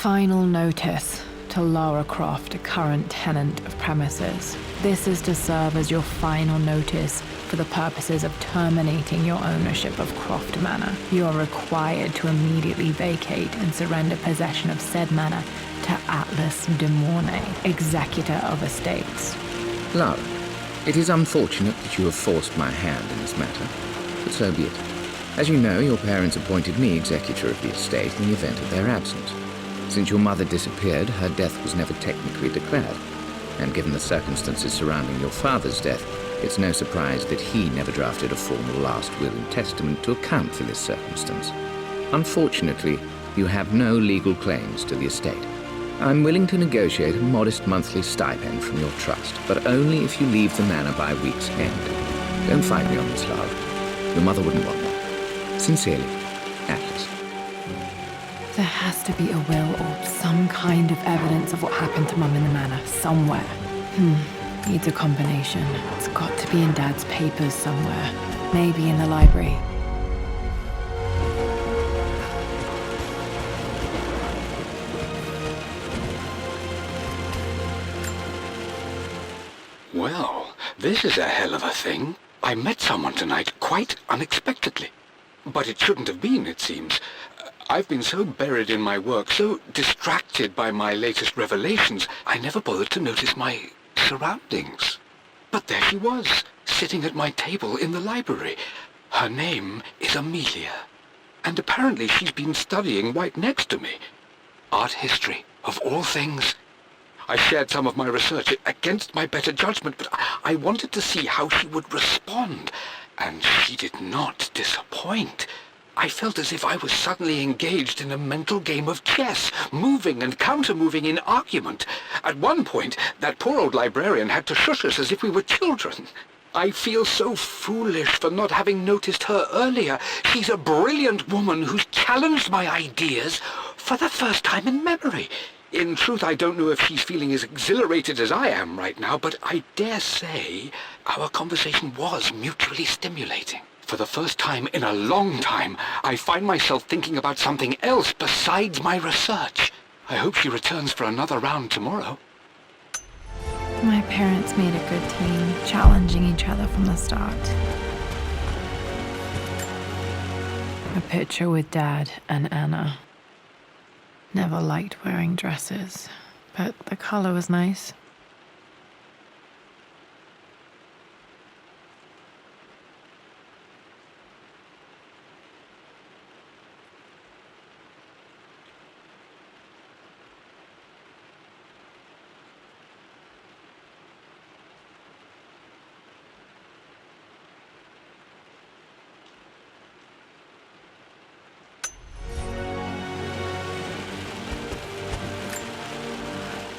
Final notice to Lara Croft, a current tenant of premises. This is to serve as your final notice for the purposes of terminating your ownership of Croft Manor. You are required to immediately vacate and surrender possession of said manor to Atlas de Mornay, executor of estates. Lara, it is unfortunate that you have forced my hand in this matter, but so be it. As you know, your parents appointed me executor of the estate in the event of their absence. Since your mother disappeared, her death was never technically declared, and given the circumstances surrounding your father's death, it's no surprise that he never drafted a formal last will and testament to account for this circumstance. Unfortunately, you have no legal claims to the estate. I'm willing to negotiate a modest monthly stipend from your trust, but only if you leave the manor by week's end. Don't fight me on this, Lara. Your mother wouldn't want that. Sincerely, Atlas. There has to be a will or some kind of evidence of what happened to Mum in the manor somewhere. Needs a combination. It's got to be in Dad's papers somewhere. Maybe in the library. Well, this is a hell of a thing. I met someone tonight quite unexpectedly. But it shouldn't have been, it seems. I've been so buried in my work, so distracted by my latest revelations, I never bothered to notice my surroundings. But there she was, sitting at my table in the library. Her name is Amelia, and apparently she's been studying right next to me. Art history, of all things. I shared some of my research against my better judgment, but I wanted to see how she would respond, and she did not disappoint. I felt as if I was suddenly engaged in a mental game of chess, moving and counter-moving in argument. At one point, that poor old librarian had to shush us as if we were children. I feel so foolish for not having noticed her earlier. She's a brilliant woman who's challenged my ideas for the first time in memory. In truth, I don't know if she's feeling as exhilarated as I am right now, but I dare say our conversation was mutually stimulating. For the first time in a long time, I find myself thinking about something else besides my research. I hope she returns for another round tomorrow. My parents made a good team, challenging each other from the start. A picture with Dad and Anna. Never liked wearing dresses, but the color was nice.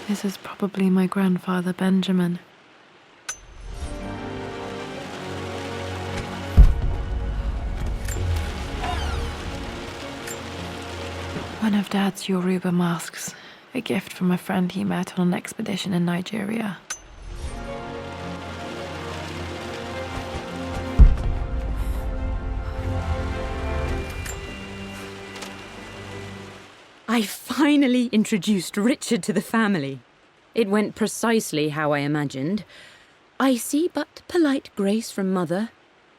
This is probably my grandfather, Benjamin. One of Dad's Yoruba masks, a gift from a friend he met on an expedition in Nigeria. I finally introduced Richard to the family. It went precisely how I imagined. I see but polite grace from mother,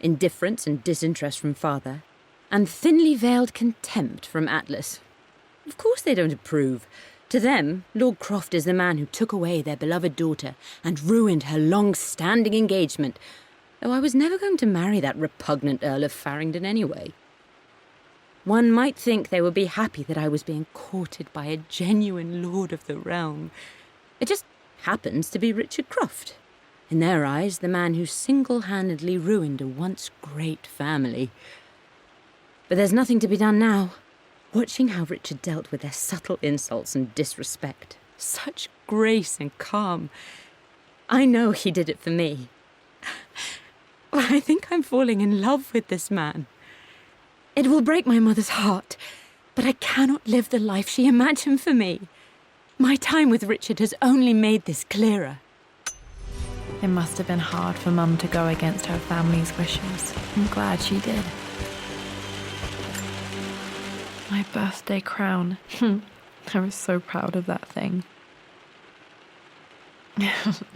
indifference and disinterest from father, and thinly veiled contempt from Atlas. Of course they don't approve. To them, Lord Croft is the man who took away their beloved daughter and ruined her long-standing engagement, though I was never going to marry that repugnant Earl of Farringdon anyway. One might think they would be happy that I was being courted by a genuine lord of the realm. It just happens to be Richard Croft. In their eyes, the man who single-handedly ruined a once great family. But there's nothing to be done now. Watching how Richard dealt with their subtle insults and disrespect. Such grace and calm. I know he did it for me. I think I'm falling in love with this man. It will break my mother's heart, but I cannot live the life she imagined for me. My time with Richard has only made this clearer. It must have been hard for Mum to go against her family's wishes. I'm glad she did. My birthday crown. I was so proud of that thing.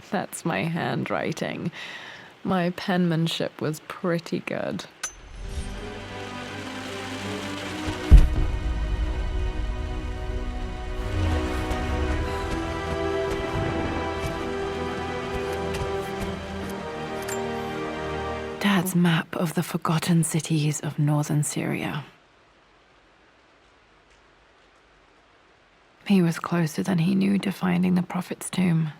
That's my handwriting. My penmanship was pretty good. Dad's map of the forgotten cities of northern Syria. He was closer than he knew to finding the Prophet's tomb.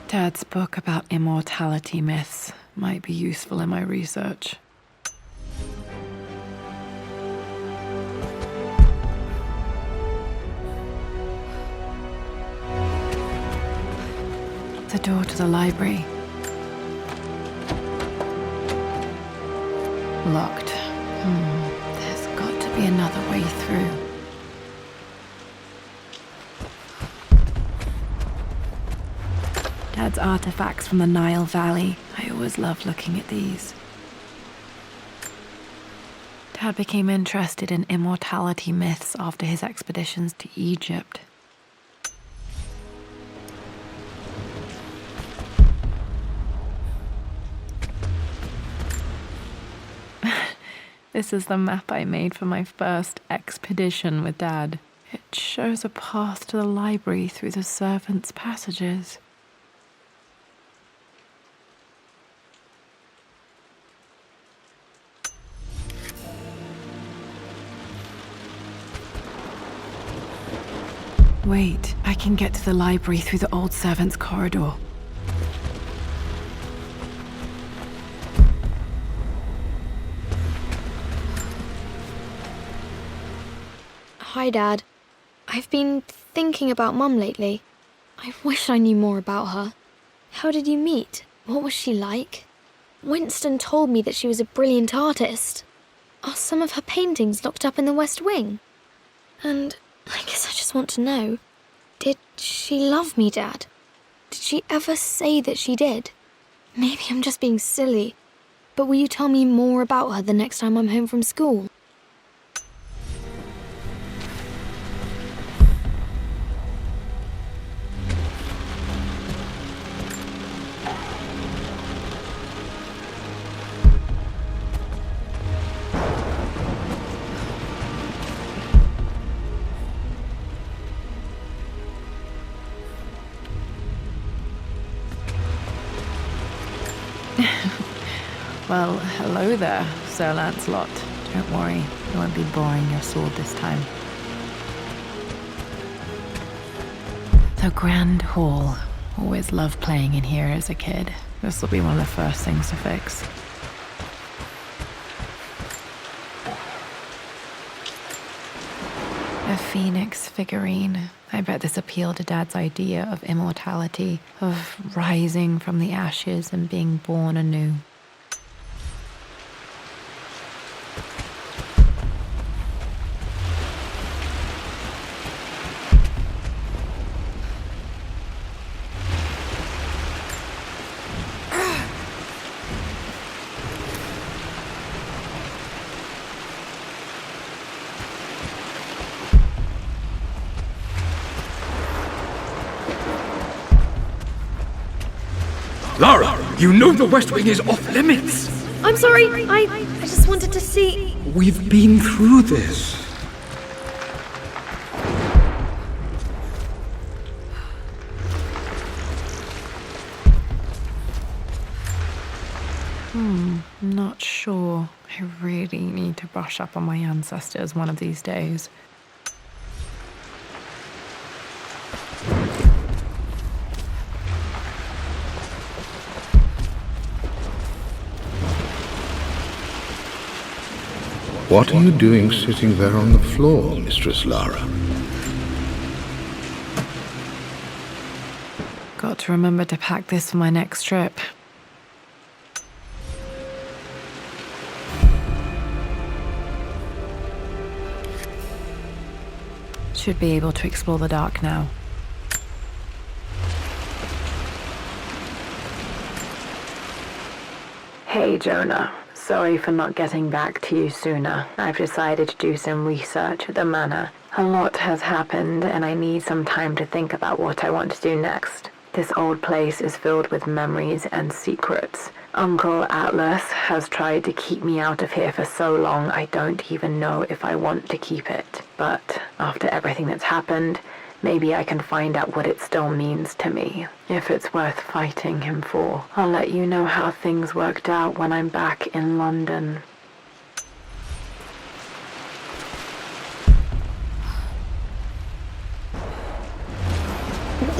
Dad's book about immortality myths might be useful in my research. The door to the library. Locked. There's got to be another way through. Dad's artifacts from the Nile Valley. I always loved looking at these. Dad became interested in immortality myths after his expeditions to Egypt. This is the map I made for my first expedition with Dad. It shows a path to the library through the servants' passages. Wait, I can get to the library through the old servants' corridor. Hi, Dad. I've been thinking about Mum lately. I wish I knew more about her. How did you meet? What was she like? Winston told me that she was a brilliant artist. Are some of her paintings locked up in the West Wing? And I guess I just want to know, did she love me, Dad? Did she ever say that she did? Maybe I'm just being silly, but will you tell me more about her the next time I'm home from school? Well, hello there, Sir Lancelot. Don't worry, I won't be boring your sword this time. The Grand Hall. Always loved playing in here as a kid. This will be one of the first things to fix. A phoenix figurine. I bet this appealed to Dad's idea of immortality, of rising from the ashes and being born anew. Lara, you know the West Wing is off limits. I'm sorry, I just wanted to see... We've been through this. Not sure. I really need to brush up on my ancestors one of these days. What are you doing sitting there on the floor, Mistress Lara? Got to remember to pack this for my next trip. Should be able to explore the dark now. Hey, Jonah. Sorry for not getting back to you sooner. I've decided to do some research at the manor. A lot has happened, and I need some time to think about what I want to do next. This old place is filled with memories and secrets. Uncle Atlas has tried to keep me out of here for so long I don't even know if I want to keep it. But after everything that's happened, maybe I can find out what it still means to me, if it's worth fighting him for. I'll let you know how things worked out when I'm back in London.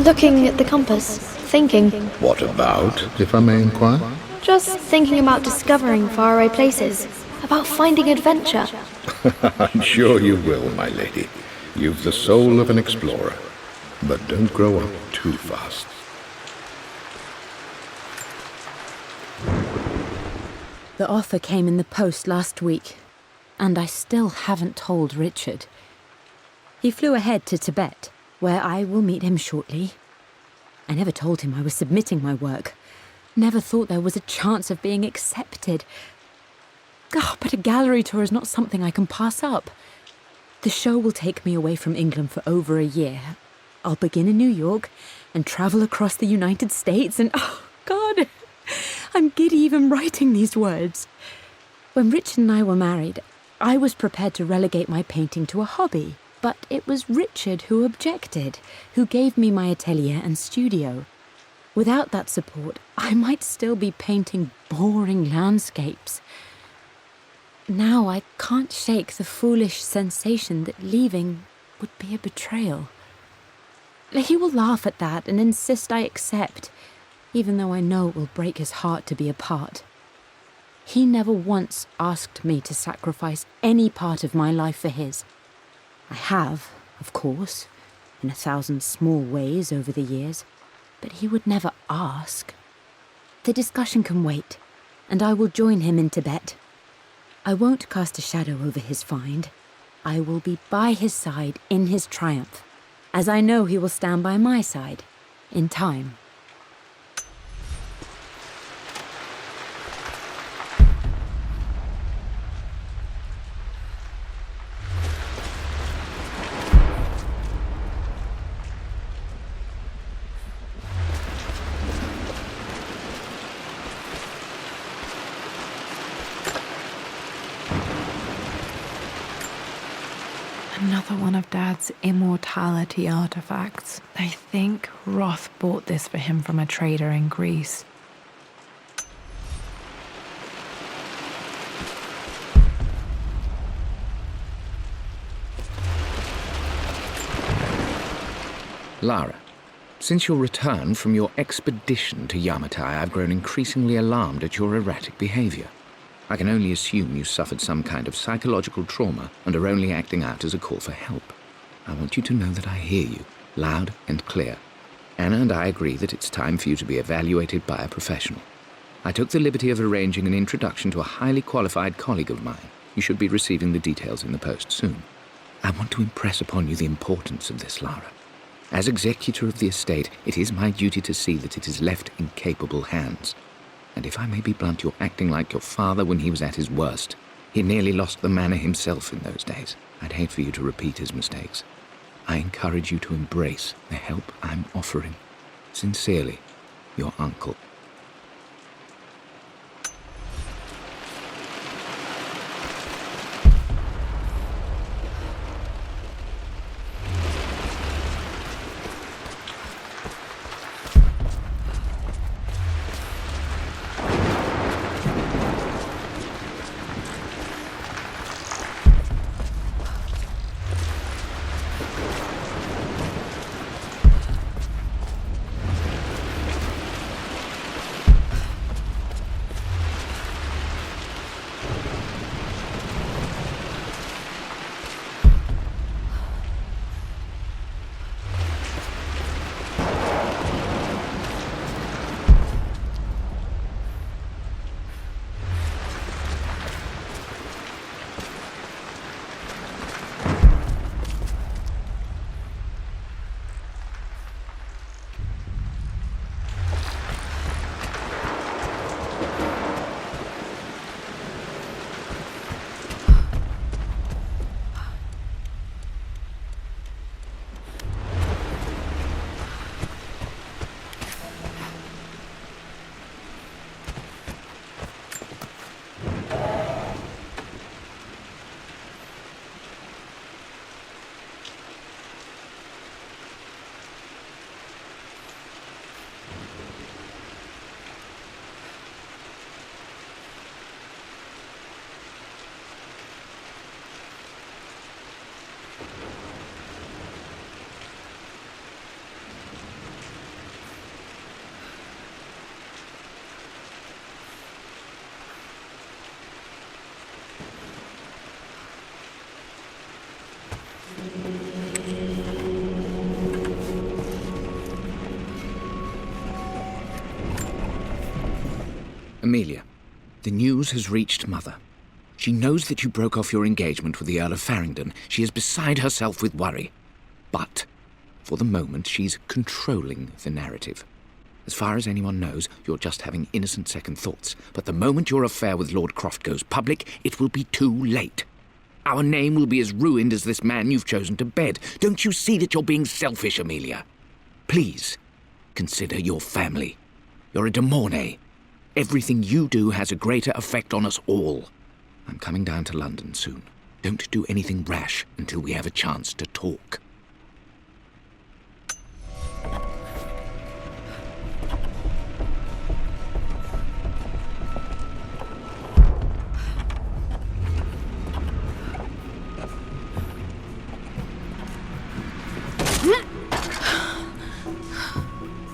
Looking at the compass, thinking. What about, if I may inquire? Just thinking about discovering faraway places, about finding adventure. I'm sure you will, my lady. You've the soul of an explorer. But don't grow up too fast. The offer came in the post last week, and I still haven't told Richard. He flew ahead to Tibet, where I will meet him shortly. I never told him I was submitting my work. Never thought there was a chance of being accepted. But a gallery tour is not something I can pass up. The show will take me away from England for over a year. I'll begin in New York and travel across the United States and, oh God, I'm giddy even writing these words. When Richard and I were married, I was prepared to relegate my painting to a hobby. But it was Richard who objected, who gave me my atelier and studio. Without that support, I might still be painting boring landscapes. Now I can't shake the foolish sensation that leaving would be a betrayal. He will laugh at that and insist I accept, even though I know it will break his heart to be apart. He never once asked me to sacrifice any part of my life for his. I have, of course, in 1,000 small ways over the years, but he would never ask. The discussion can wait, and I will join him in Tibet. I won't cast a shadow over his find. I will be by his side in his triumph, as I know he will stand by my side, in time. Another one of Dad's immortality artifacts. I think Roth bought this for him from a trader in Greece. Lara, since your return from your expedition to Yamatai, I've grown increasingly alarmed at your erratic behavior. I can only assume you suffered some kind of psychological trauma and are only acting out as a call for help. I want you to know that I hear you, loud and clear. Anna and I agree that it's time for you to be evaluated by a professional. I took the liberty of arranging an introduction to a highly qualified colleague of mine. You should be receiving the details in the post soon. I want to impress upon you the importance of this, Lara. As executor of the estate, it is my duty to see that it is left in capable hands. And if I may be blunt, you're acting like your father when he was at his worst. He nearly lost the manor himself in those days. I'd hate for you to repeat his mistakes. I encourage you to embrace the help I'm offering. Sincerely, your uncle. Amelia, the news has reached Mother. She knows that you broke off your engagement with the Earl of Farringdon. She is beside herself with worry. But, for the moment, she's controlling the narrative. As far as anyone knows, you're just having innocent second thoughts. But the moment your affair with Lord Croft goes public, it will be too late. Our name will be as ruined as this man you've chosen to bed. Don't you see that you're being selfish, Amelia? Please, consider your family. You're a de Mornay. Everything you do has a greater effect on us all. I'm coming down to London soon. Don't do anything rash until we have a chance to talk.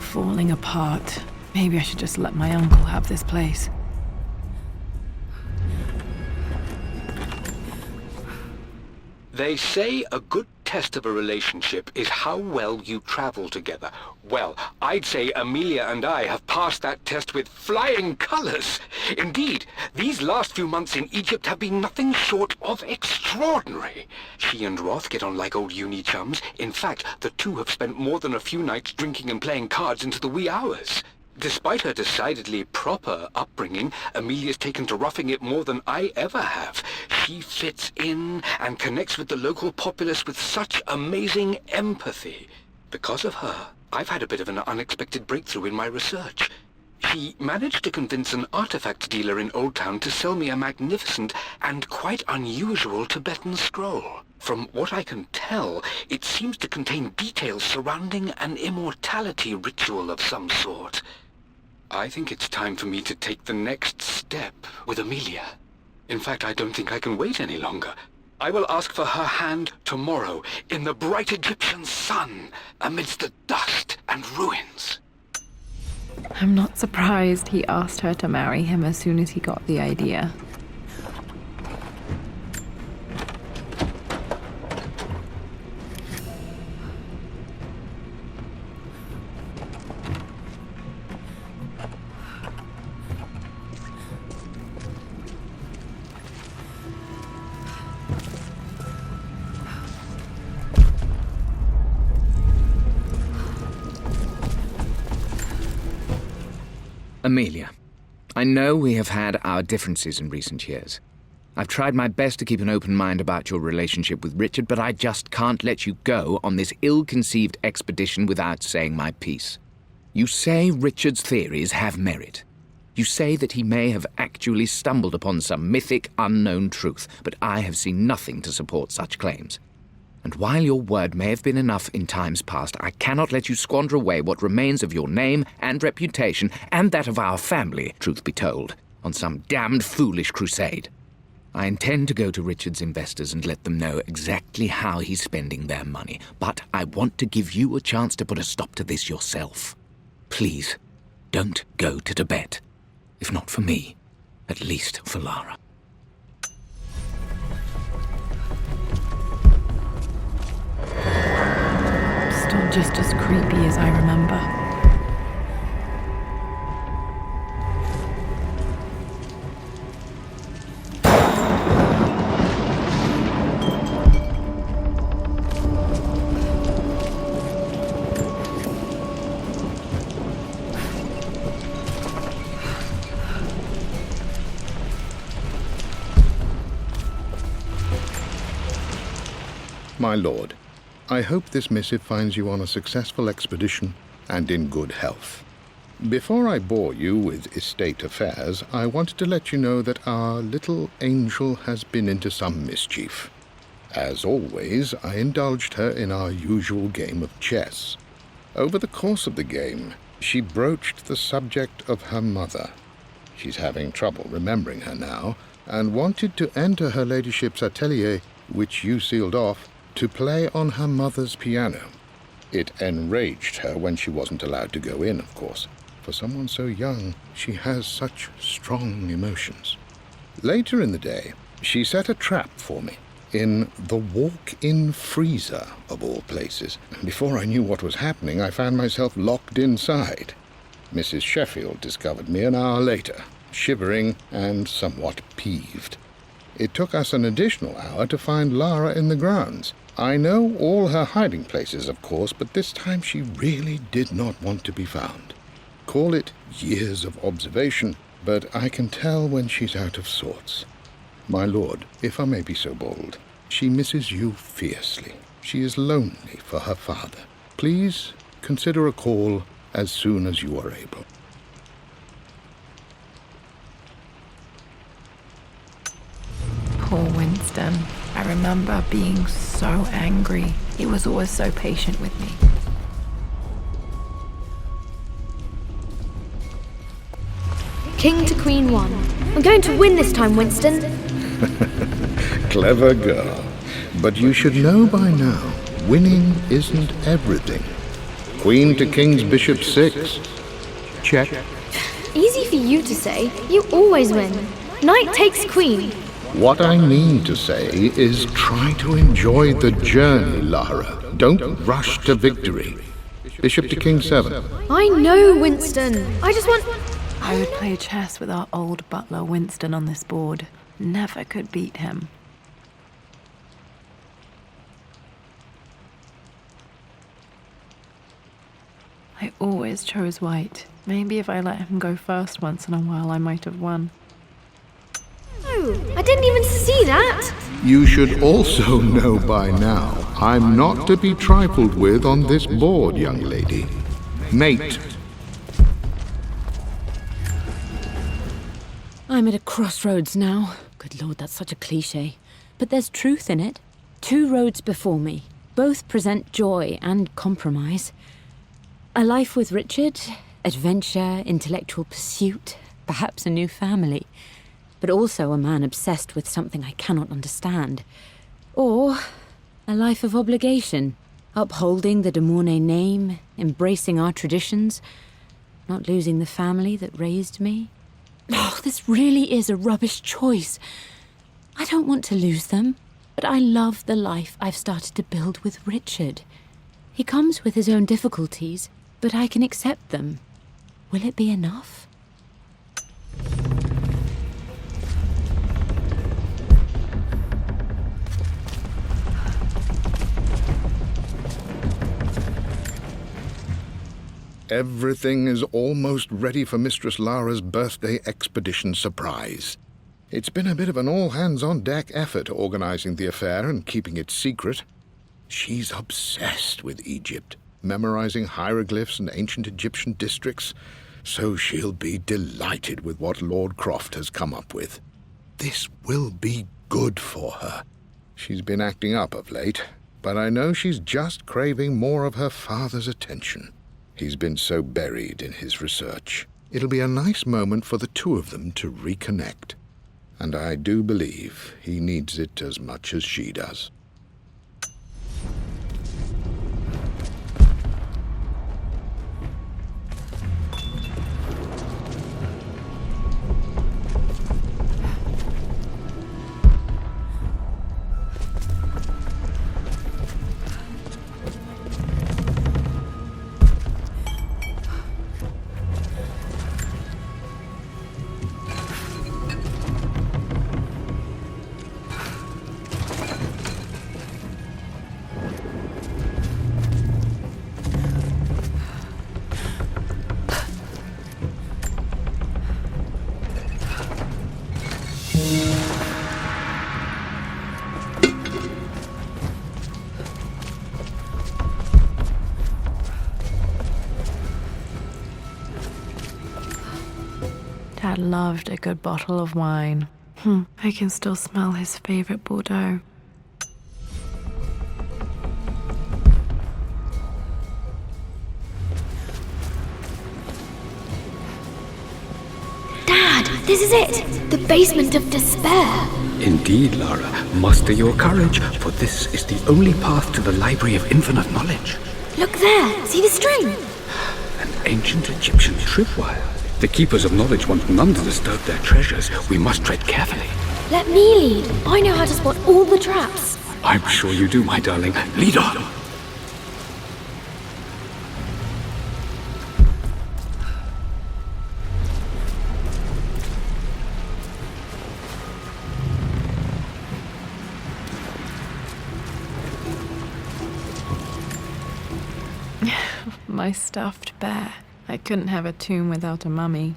Falling apart. Maybe I should just let my uncle have this place. They say a good test of a relationship is how well you travel together. Well, I'd say Amelia and I have passed that test with flying colours. Indeed, these last few months in Egypt have been nothing short of extraordinary. She and Roth get on like old uni chums. In fact, the two have spent more than a few nights drinking and playing cards into the wee hours. Despite her decidedly proper upbringing, Amelia's taken to roughing it more than I ever have. She fits in and connects with the local populace with such amazing empathy. Because of her, I've had a bit of an unexpected breakthrough in my research. She managed to convince an artifact dealer in Old Town to sell me a magnificent and quite unusual Tibetan scroll. From what I can tell, it seems to contain details surrounding an immortality ritual of some sort. I think it's time for me to take the next step with Amelia. In fact, I don't think I can wait any longer. I will ask for her hand tomorrow in the bright Egyptian sun amidst the dust and ruins. I'm not surprised he asked her to marry him as soon as he got the idea. Amelia, I know we have had our differences in recent years. I've tried my best to keep an open mind about your relationship with Richard, but I just can't let you go on this ill-conceived expedition without saying my piece. You say Richard's theories have merit. You say that he may have actually stumbled upon some mythic, unknown truth, but I have seen nothing to support such claims. And while your word may have been enough in times past, I cannot let you squander away what remains of your name and reputation, and that of our family, truth be told, on some damned foolish crusade. I intend to go to Richard's investors and let them know exactly how he's spending their money, but I want to give you a chance to put a stop to this yourself. Please, don't go to Tibet. If not for me, at least for Lara. Still just as creepy as I remember. My lord, I hope this missive finds you on a successful expedition and in good health. Before I bore you with estate affairs, I wanted to let you know that our little angel has been into some mischief. As always, I indulged her in our usual game of chess. Over the course of the game, she broached the subject of her mother. She's having trouble remembering her now, and wanted to enter her ladyship's atelier, which you sealed off, to play on her mother's piano. It enraged her when she wasn't allowed to go in, of course. For someone so young, she has such strong emotions. Later in the day, she set a trap for me, in the walk-in freezer, of all places. Before I knew what was happening, I found myself locked inside. Mrs. Sheffield discovered me an hour later, shivering and somewhat peeved. It took us an additional hour to find Lara in the grounds. I know all her hiding places, of course, but this time she really did not want to be found. Call it years of observation, but I can tell when she's out of sorts. My lord, if I may be so bold, she misses you fiercely. She is lonely for her father. Please consider a call as soon as you are able. Poor Winston. I remember being so angry. He was always so patient with me. King to Queen 1. I'm going to win this time, Winston. Clever girl. But you should know by now, winning isn't everything. Queen to King's Bishop 6. Check. Easy for you to say. You always win. Knight takes Queen. What I mean to say is try to enjoy the journey, Lara. Don't rush to victory. Bishop to King 7. I know, Winston. I just want... I would play chess with our old butler Winston on this board. Never could beat him. I always chose white. Maybe if I let him go first once in a while, I might have won. Oh, I didn't even see that. You should also know by now, I'm not to be trifled with on this board, young lady. Mate. I'm at a crossroads now. Good Lord, that's such a cliché. But there's truth in it. 2 roads before me. Both present joy and compromise. A life with Richard, adventure, intellectual pursuit, perhaps a new family. But also a man obsessed with something I cannot understand. Or a life of obligation, upholding the de Mornay name, embracing our traditions, not losing the family that raised me. Oh, this really is a rubbish choice. I don't want to lose them, but I love the life I've started to build with Richard. He comes with his own difficulties, but I can accept them. Will it be enough? Everything is almost ready for Mistress Lara's birthday expedition surprise. It's been a bit of an all-hands-on-deck effort organizing the affair and keeping it secret. She's obsessed with Egypt, memorizing hieroglyphs and ancient Egyptian districts, so she'll be delighted with what Lord Croft has come up with. This will be good for her. She's been acting up of late, but I know she's just craving more of her father's attention. He's been so buried in his research. It'll be a nice moment for the 2 of them to reconnect. And I do believe he needs it as much as she does. Dad loved a good bottle of wine. I can still smell his favorite Bordeaux. Dad, this is it. The basement of despair. Indeed, Lara. Muster your courage, for this is the only path to the Library of Infinite Knowledge. Look there. See the string? An ancient Egyptian tripwire. The Keepers of Knowledge want none to disturb their treasures. We must tread carefully. Let me lead. I know how to spot all the traps. I'm sure you do, my darling. Lead on. My stuffed bear. I couldn't have a tomb without a mummy.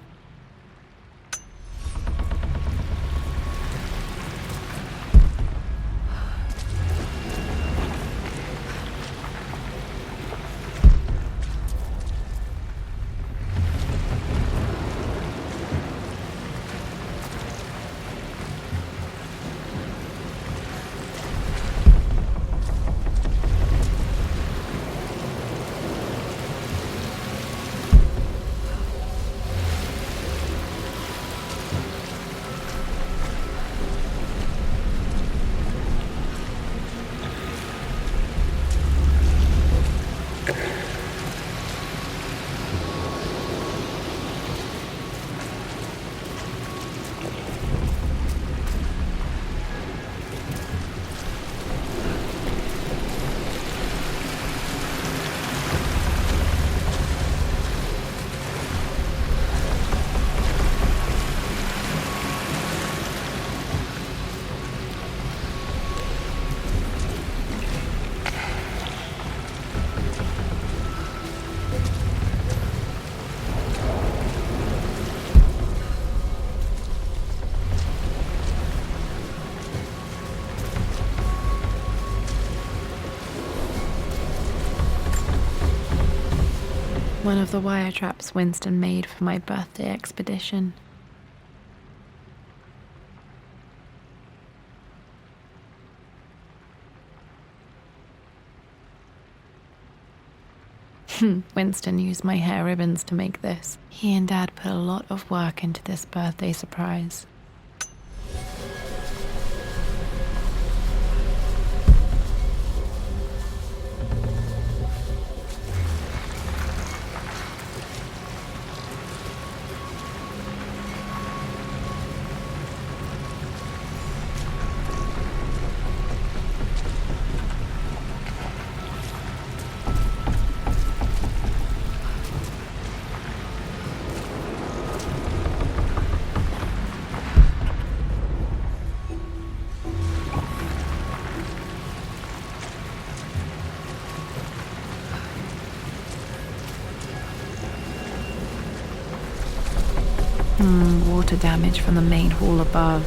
One of the wire traps Winston made for my birthday expedition. Winston used my hair ribbons to make this. He and Dad put a lot of work into this birthday surprise. Water damage from the main hall above.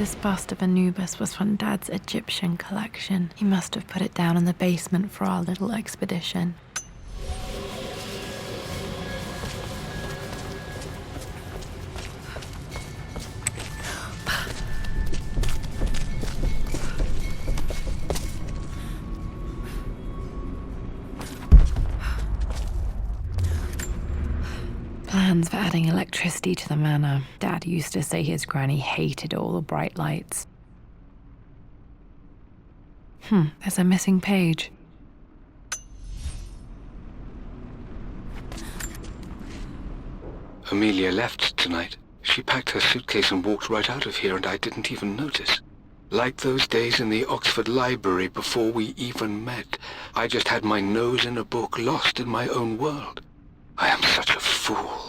This bust of Anubis was from Dad's Egyptian collection. He must have put it down in the basement for our little expedition. Plans for adding electricity to the manor. Dad used to say his granny hated all the bright lights. There's a missing page. Amelia left tonight. She packed her suitcase and walked right out of here, and I didn't even notice. Like those days in the Oxford Library before we even met, I just had my nose in a book, lost in my own world. I am such a fool.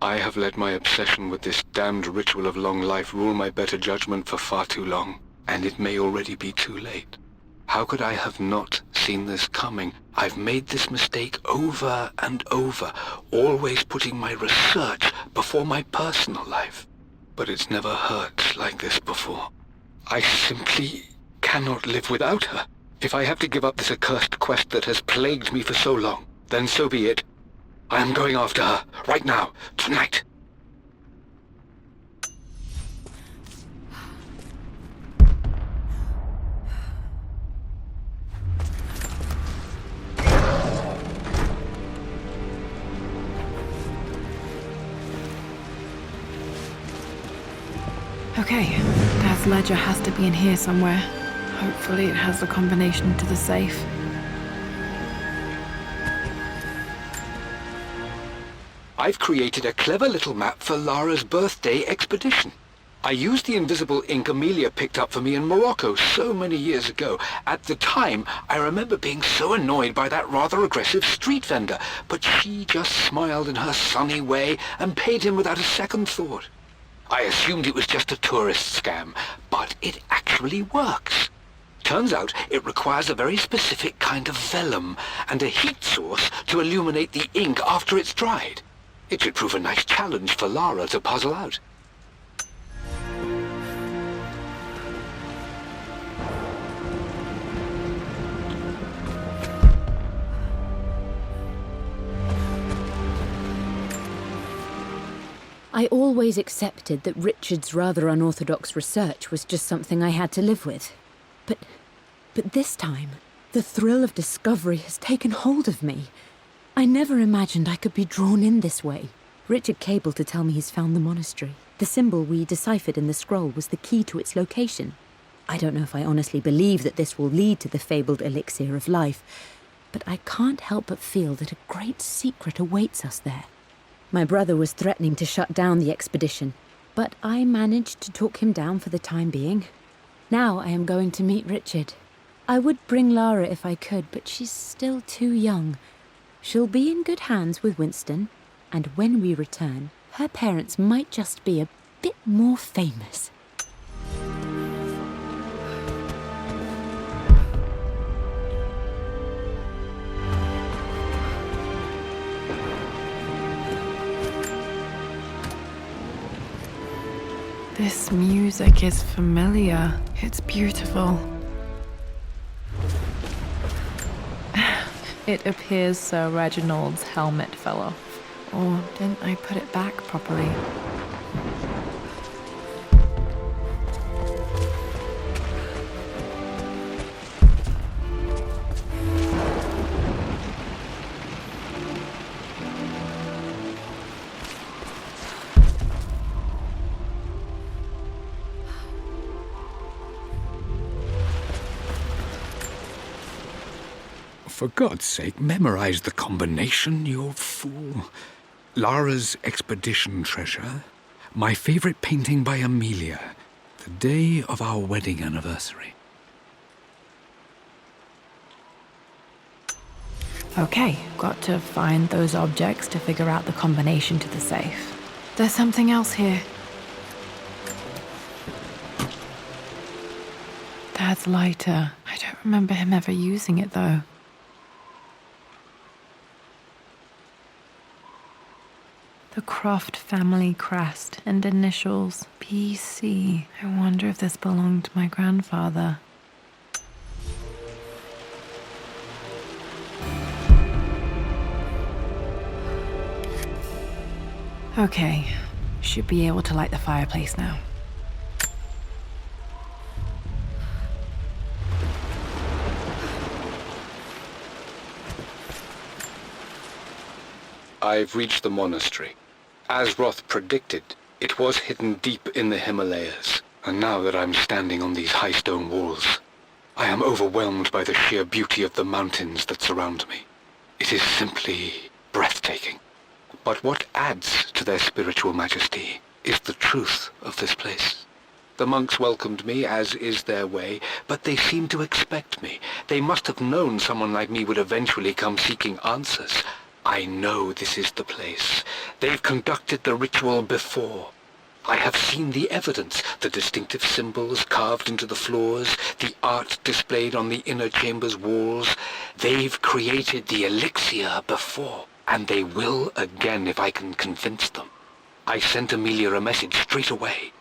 I have let my obsession with this damned ritual of long life rule my better judgment for far too long, and it may already be too late. How could I have not seen this coming? I've made this mistake over and over, always putting my research before my personal life. But it's never hurt like this before. I simply cannot live without her. If I have to give up this accursed quest that has plagued me for so long, then so be it. I am going after her, right now, tonight. Okay, Dad's ledger has to be in here somewhere. Hopefully it has the combination to the safe. I've created a clever little map for Lara's birthday expedition. I used the invisible ink Amelia picked up for me in Morocco so many years ago. At the time, I remember being so annoyed by that rather aggressive street vendor, but she just smiled in her sunny way and paid him without a second thought. I assumed it was just a tourist scam, but it actually works. Turns out it requires a very specific kind of vellum and a heat source to illuminate the ink after it's dried. It should prove a nice challenge for Lara to puzzle out. I always accepted that Richard's rather unorthodox research was just something I had to live with. But this time, the thrill of discovery has taken hold of me. I never imagined I could be drawn in this way. Richard cabled to tell me he's found the monastery. The symbol we deciphered in the scroll was the key to its location. I don't know if I honestly believe that this will lead to the fabled elixir of life, but I can't help but feel that a great secret awaits us there. My brother was threatening to shut down the expedition, but I managed to talk him down for the time being. Now I am going to meet Richard. I would bring Lara if I could, but she's still too young. She'll be in good hands with Winston, and when we return, her parents might just be a bit more famous. This music is familiar. It's beautiful. It appears Sir Reginald's helmet fell off. Or didn't I put it back properly? For God's sake, memorize the combination, you old fool. Lara's expedition treasure, my favorite painting by Amelia, the day of our wedding anniversary. Okay, got to find those objects to figure out the combination to the safe. There's something else here. Dad's lighter. I don't remember him ever using it, though. The Croft family crest and initials BC. I wonder if this belonged to my grandfather. Okay, should be able to light the fireplace now. I've reached the monastery. As Roth predicted, it was hidden deep in the Himalayas. And now that I'm standing on these high stone walls, I am overwhelmed by the sheer beauty of the mountains that surround me. It is simply breathtaking. But what adds to their spiritual majesty is the truth of this place. The monks welcomed me, as is their way, but they seemed to expect me. They must have known someone like me would eventually come seeking answers. I know this is the place. They've conducted the ritual before. I have seen the evidence, the distinctive symbols carved into the floors, the art displayed on the inner chamber's walls. They've created the elixir before, and they will again if I can convince them. I sent Amelia a message straight away.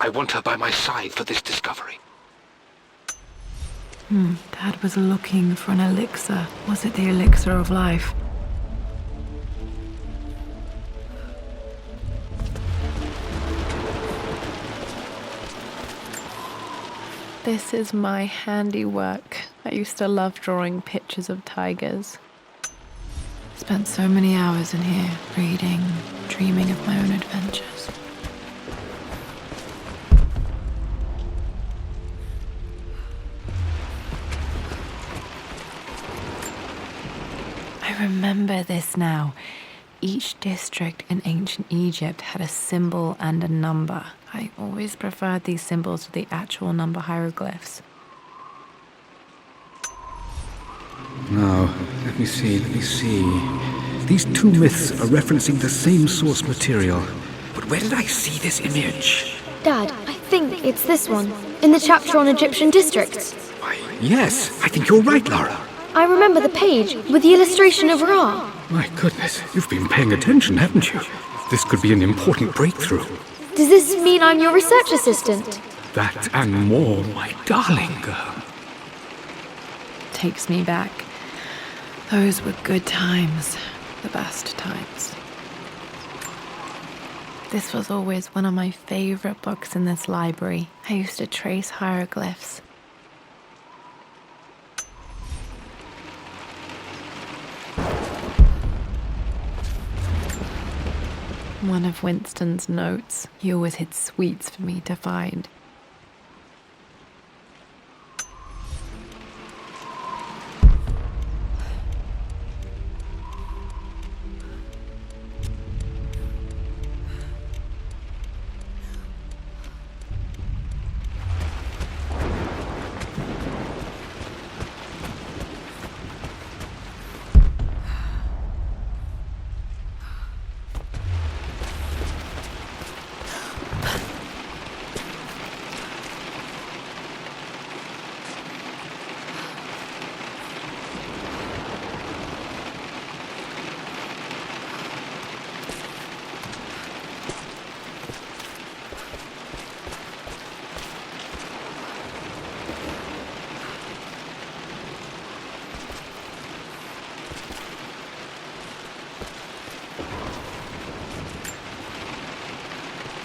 I want her by my side for this discovery. Dad was looking for an elixir. Was it the elixir of life? This is my handiwork. I used to love drawing pictures of tigers. Spent so many hours in here, reading, dreaming of my own adventures. I remember this now. Each district in ancient Egypt had a symbol and a number. I always preferred these symbols to the actual number hieroglyphs. Now, let me see. These two myths are referencing the same source material. But where did I see this image? Dad, I think it's this one, in the chapter on Egyptian districts. Why, yes, I think you're right, Lara. I remember the page with the illustration of Ra. My goodness, you've been paying attention, haven't you? This could be an important breakthrough. Does this mean I'm your research assistant? That and more, my darling girl. Takes me back. Those were good times. The best times. This was always one of my favorite books in this library. I used to trace hieroglyphs. One of Winston's notes. He always hid sweets for me to find.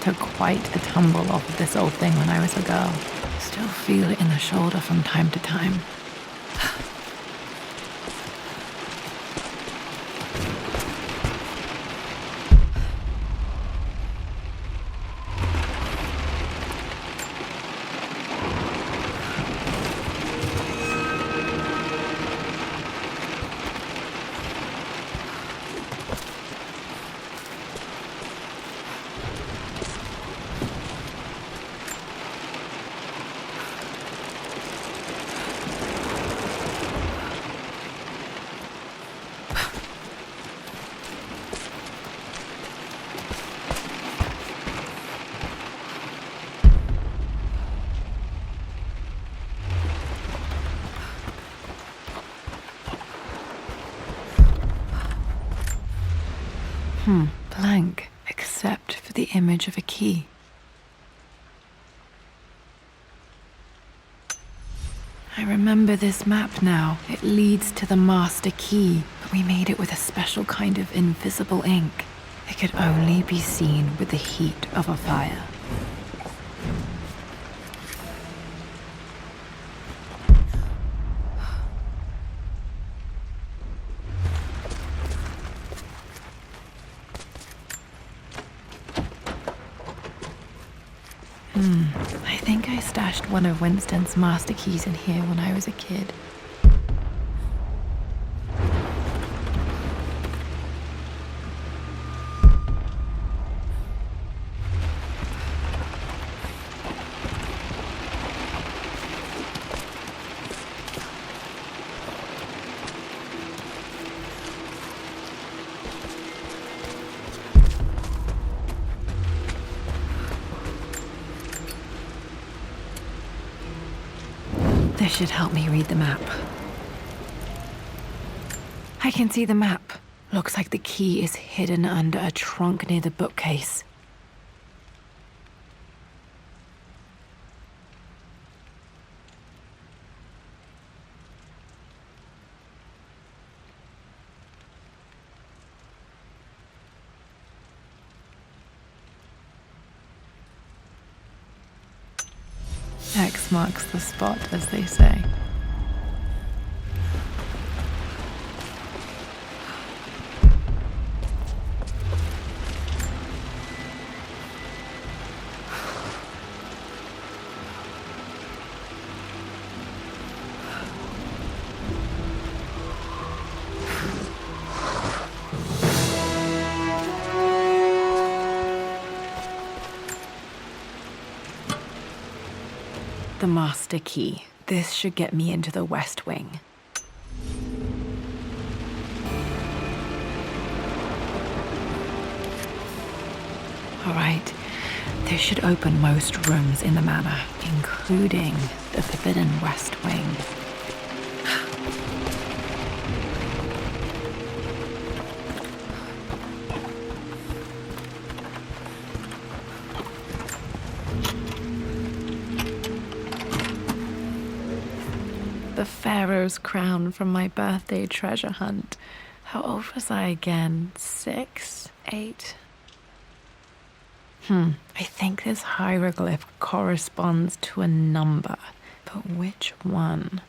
Took quite a tumble off of this old thing when I was a girl. Still feel it in the shoulder from time to time. blank except for the image of a key. I remember this map now. It leads to the master key, but we made it with a special kind of invisible ink. It could only be seen with the heat of a fire. I think I stashed one of Winston's master keys in here when I was a kid. This should help me read the map. I can see the map. Looks like the key is hidden under a trunk near the bookcase. X marks the spot, as they say. The master key. This should get me into the West Wing. All right, this should open most rooms in the manor, including the Forbidden West Wing. The Pharaoh's crown from my birthday treasure hunt. How old was I again? 6? 8? I think this hieroglyph corresponds to a number, but which one?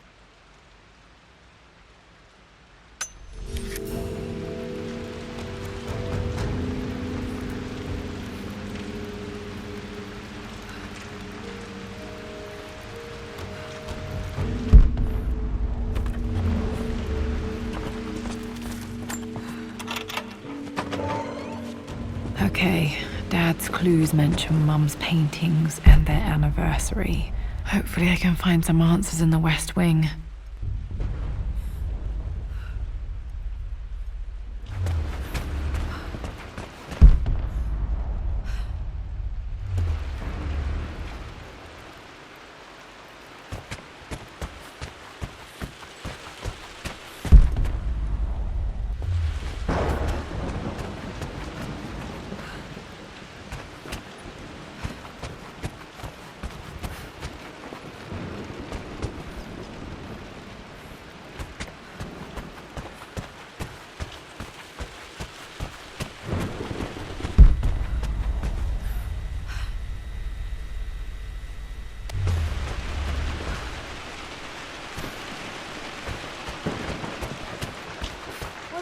Okay, Dad's clues mention Mum's paintings and their anniversary. Hopefully I can find some answers in the West Wing.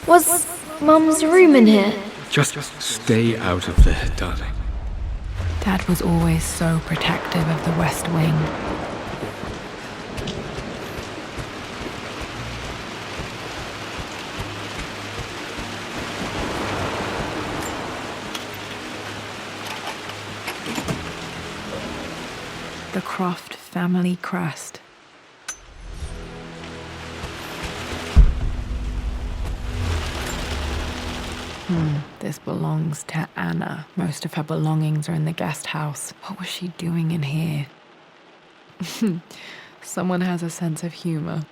Was Mum's room in here? Just stay out of there, darling. Dad was always so protective of the West Wing. The Croft family crest. This belongs to Anna. Most of her belongings are in the guest house. What was she doing in here? Someone has a sense of humor.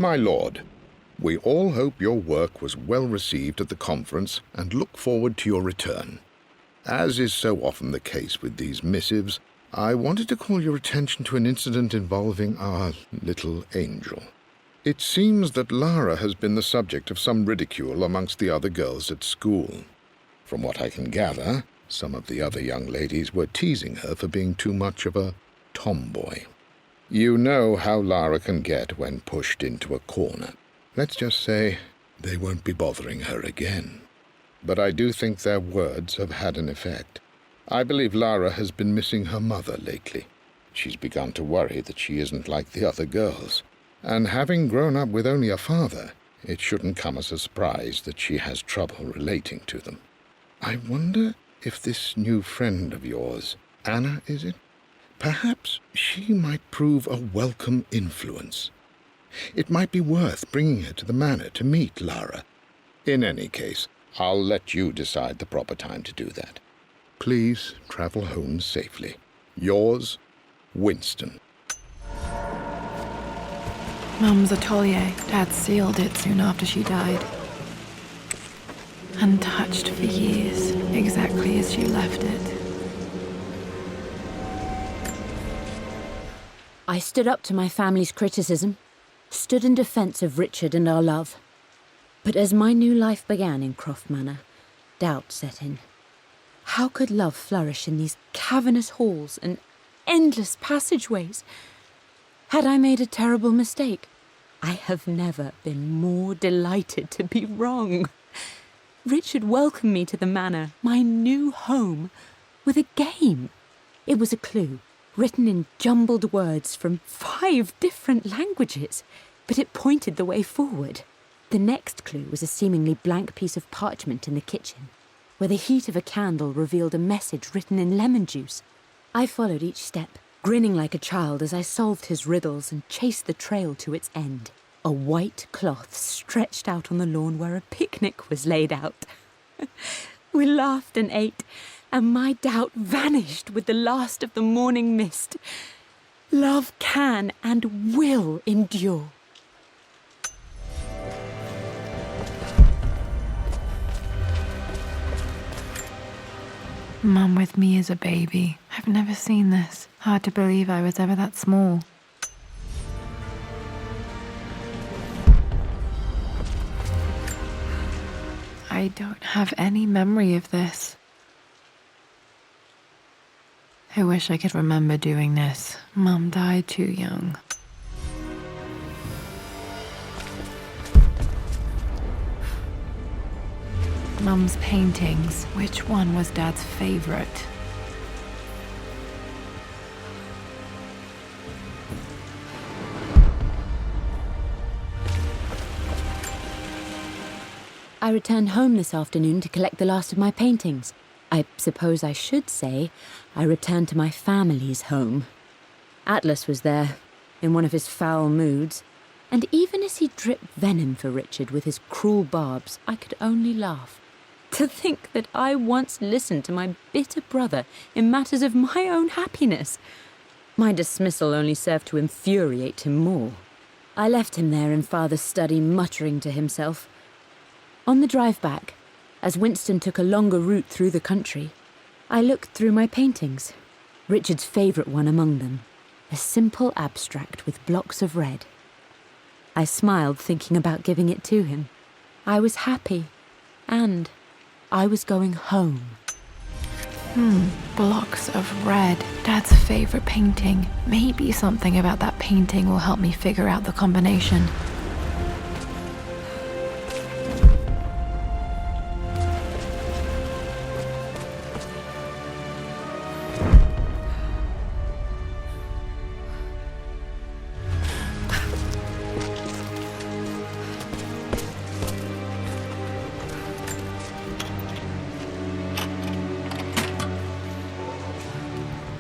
My lord, we all hope your work was well received at the conference and look forward to your return. As is so often the case with these missives, I wanted to call your attention to an incident involving our little angel. It seems that Lara has been the subject of some ridicule amongst the other girls at school. From what I can gather, some of the other young ladies were teasing her for being too much of a tomboy. You know how Lara can get when pushed into a corner. Let's just say they won't be bothering her again. But I do think their words have had an effect. I believe Lara has been missing her mother lately. She's begun to worry that she isn't like the other girls. And having grown up with only a father, it shouldn't come as a surprise that she has trouble relating to them. I wonder if this new friend of yours, Anna, is it? Perhaps she might prove a welcome influence. It might be worth bringing her to the manor to meet Lara. In any case, I'll let you decide the proper time to do that. Please travel home safely. Yours, Winston. Mum's atelier. Dad sealed it soon after she died. Untouched for years, exactly as she left it. I stood up to my family's criticism, stood in defence of Richard and our love. But as my new life began in Croft Manor, doubt set in. How could love flourish in these cavernous halls and endless passageways? Had I made a terrible mistake? I have never been more delighted to be wrong. Richard welcomed me to the manor, my new home, with a game. It was a clue, written in jumbled words from 5 different languages, but it pointed the way forward. The next clue was a seemingly blank piece of parchment in the kitchen, where the heat of a candle revealed a message written in lemon juice. I followed each step, grinning like a child as I solved his riddles and chased the trail to its end. A white cloth stretched out on the lawn where a picnic was laid out. We laughed and ate, and my doubt vanished with the last of the morning mist. Love can and will endure. Mum with me as a baby. I've never seen this. Hard to believe I was ever that small. I don't have any memory of this. I wish I could remember doing this. Mum died too young. Mum's paintings. Which one was Dad's favorite? I returned home this afternoon to collect the last of my paintings. I suppose I should say I returned to my family's home. Atlas was there, in one of his foul moods, and even as he dripped venom for Richard with his cruel barbs, I could only laugh. To think that I once listened to my bitter brother in matters of my own happiness. My dismissal only served to infuriate him more. I left him there in Father's study, muttering to himself. On the drive back, as Winston took a longer route through the country, I looked through my paintings, Richard's favourite one among them, a simple abstract with blocks of red. I smiled, thinking about giving it to him. I was happy, and I was going home. Blocks of red. Dad's favourite painting. Maybe something about that painting will help me figure out the combination.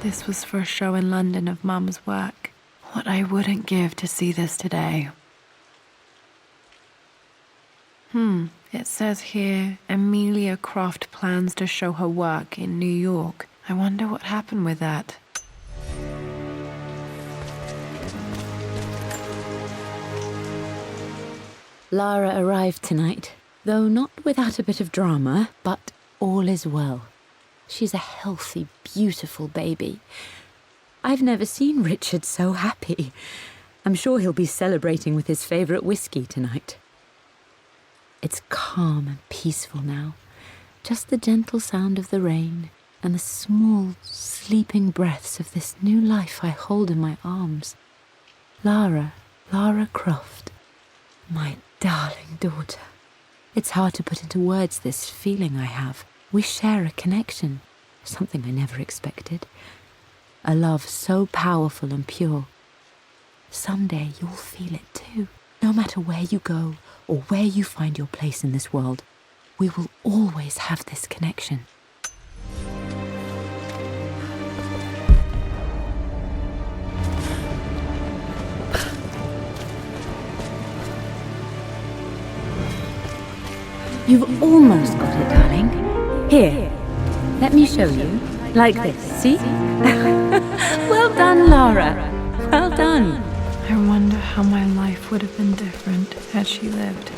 This was for a show in London of Mum's work. What I wouldn't give to see this today. It says here, Amelia Croft plans to show her work in New York. I wonder what happened with that. Lara arrived tonight, though not without a bit of drama, but all is well. She's a healthy, beautiful baby. I've never seen Richard so happy. I'm sure he'll be celebrating with his favourite whiskey tonight. It's calm and peaceful now. Just the gentle sound of the rain and the small, sleeping breaths of this new life I hold in my arms. Lara Croft, my darling daughter. It's hard to put into words this feeling I have. We share a connection, something I never expected. A love so powerful and pure. Someday you'll feel it too. No matter where you go or where you find your place in this world, we will always have this connection. You've almost got it, darling. Here, let me show you. Like this, see? Well done, Lara. Well done. I wonder how my life would have been different had she lived.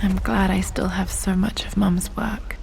I'm glad I still have so much of Mum's work.